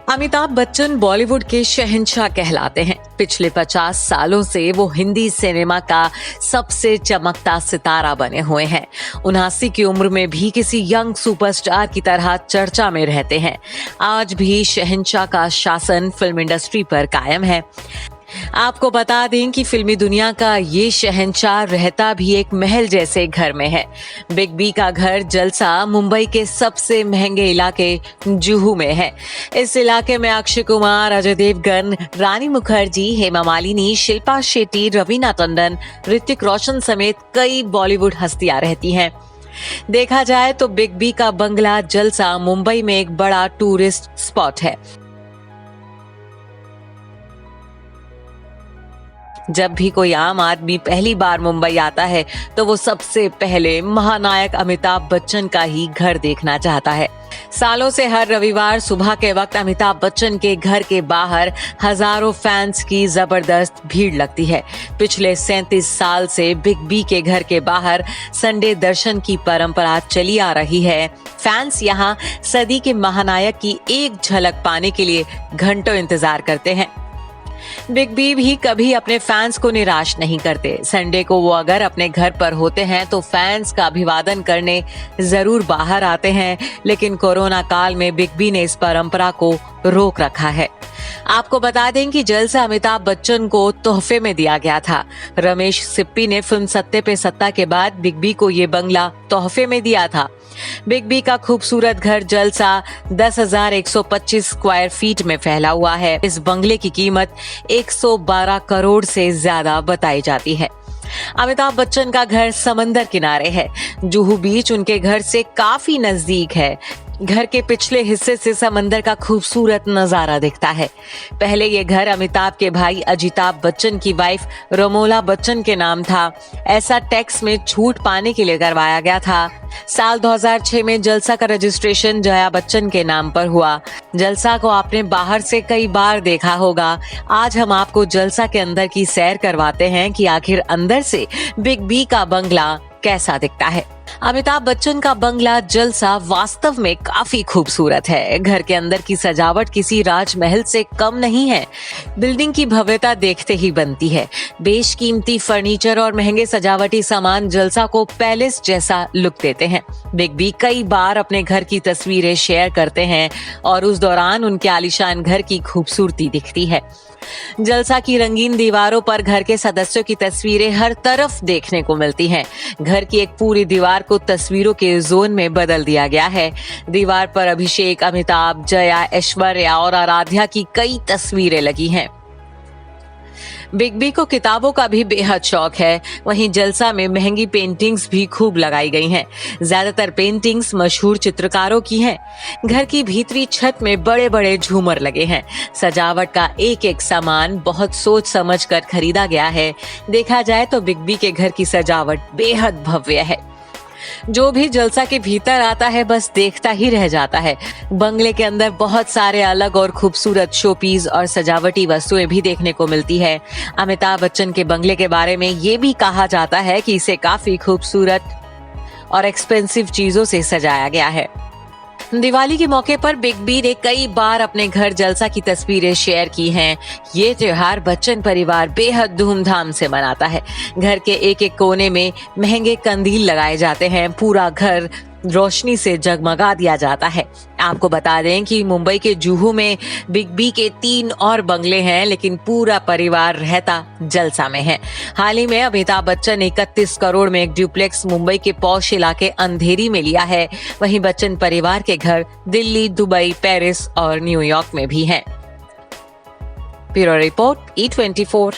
अमिताभ बच्चन बॉलीवुड के शहंशाह कहलाते हैं। पिछले 50 सालों से वो हिंदी सिनेमा का सबसे चमकता सितारा बने हुए हैं। 79 की उम्र में भी किसी यंग सुपरस्टार की तरह चर्चा में रहते हैं। आज भी शहंशाह का शासन फिल्म इंडस्ट्री पर कायम है। आपको बता दें कि फिल्मी दुनिया का ये शहंशाह रहता भी एक महल जैसे घर में है। बिग बी का घर जलसा मुंबई के सबसे महंगे इलाके जुहू में है। इस इलाके में अक्षय कुमार, अजय देवगन, रानी मुखर्जी, हेमा मालिनी, शिल्पा शेट्टी, रवीना टंडन, ऋतिक रोशन समेत कई बॉलीवुड हस्तियां रहती हैं। देखा जाए तो बिग बी का बंगला जलसा मुंबई में एक बड़ा टूरिस्ट स्पॉट है। जब भी कोई आम आदमी पहली बार मुंबई आता है तो वो सबसे पहले महानायक अमिताभ बच्चन का ही घर देखना चाहता है। सालों से हर रविवार सुबह के वक्त अमिताभ बच्चन के घर के बाहर हजारों फैंस की जबरदस्त भीड़ लगती है। पिछले 37 साल से बिग बी के घर के बाहर संडे दर्शन की परंपरा चली आ रही है। फैंस यहाँ सदी के महानायक की एक झलक पाने के लिए घंटों इंतजार करते हैं। बिग बी भी कभी अपने फैंस को निराश नहीं करते। संडे को वो अगर अपने घर पर होते हैं तो फैंस का अभिवादन करने जरूर बाहर आते हैं, लेकिन कोरोना काल में बिग बी ने इस परंपरा को रोक रखा है। आपको बता दें कि जलसा अमिताभ बच्चन को तोहफे में दिया गया था। रमेश सिप्पी ने फिल्म सत्ते पे सत्ता के बाद बिग बी को ये बंगला तोहफे में दिया था। बिग बी का खूबसूरत घर जलसा 10,125 स्क्वायर फीट में फैला हुआ है। इस बंगले की कीमत 112 करोड़ से ज्यादा बताई जाती है। अमिताभ बच्चन का घर समंदर किनारे है। जुहू बीच उनके घर से काफी नजदीक है। घर के पिछले हिस्से से समंदर का खूबसूरत नजारा दिखता है। पहले ये घर अमिताभ के भाई अजिताभ बच्चन की वाइफ रोमोला बच्चन के नाम था। ऐसा टैक्स में छूट पाने के लिए करवाया गया था। साल 2006 में जलसा का रजिस्ट्रेशन जया बच्चन के नाम पर हुआ। जलसा को आपने बाहर से कई बार देखा होगा। आज हम आपको जलसा के अंदर की सैर करवाते हैं कि आखिर अंदर से बिग बी का बंगला कैसा दिखता है। अमिताभ बच्चन का बंगला जलसा वास्तव में काफी खूबसूरत है। घर के अंदर की सजावट किसी राजमहल से कम नहीं है। बिल्डिंग की भव्यता देखते ही बनती है। बेशकीमती फर्नीचर और महंगे सजावटी सामान जलसा को पैलेस जैसा लुक देते हैं। बिग बी कई बार अपने घर की तस्वीरें शेयर करते हैं और उस दौरान उनके आलीशान घर की खूबसूरती दिखती है। जलसा की रंगीन दीवारों पर घर के सदस्यों की तस्वीरें हर तरफ देखने को मिलती हैं। घर की एक पूरी दीवार को तस्वीरों के जोन में बदल दिया गया है। दीवार पर अभिषेक, अमिताभ, जया, ऐश्वर्या और आराध्या की कई तस्वीरें लगी हैं। बिग बी को किताबों का भी बेहद शौक है। वहीं जलसा में महंगी पेंटिंग्स भी खूब लगाई गई हैं। ज्यादातर पेंटिंग्स मशहूर चित्रकारों की हैं। घर की भीतरी छत में बड़े बड़े झूमर लगे हैं। सजावट का एक एक सामान बहुत सोच समझ कर खरीदा गया है। देखा जाए तो बिग बी के घर की सजावट बेहद भव्य है। जो भी जलसा के भीतर आता है बस देखता ही रह जाता है। बंगले के अंदर बहुत सारे अलग और खूबसूरत शोपीस और सजावटी वस्तुएं भी देखने को मिलती है। अमिताभ बच्चन के बंगले के बारे में ये भी कहा जाता है कि इसे काफी खूबसूरत और एक्सपेंसिव चीजों से सजाया गया है। दिवाली के मौके पर बिग बी ने कई बार अपने घर जलसा की तस्वीरें शेयर की हैं। ये त्योहार बच्चन परिवार बेहद धूमधाम से मनाता है। घर के एक एक कोने में महंगे कंदील लगाए जाते हैं। पूरा घर रोशनी से जगमगा दिया जाता है। आपको बता दें कि मुंबई के जुहू में बिग बी के 3 और बंगले हैं, लेकिन पूरा परिवार रहता जलसा में है। हाल ही में अमिताभ बच्चन 31 करोड़ में एक ड्यूप्लेक्स मुंबई के पॉश इलाके अंधेरी में लिया है। वहीं बच्चन परिवार के घर दिल्ली, दुबई, पेरिस और न्यूयॉर्क में भी हैं। Bureau report E24।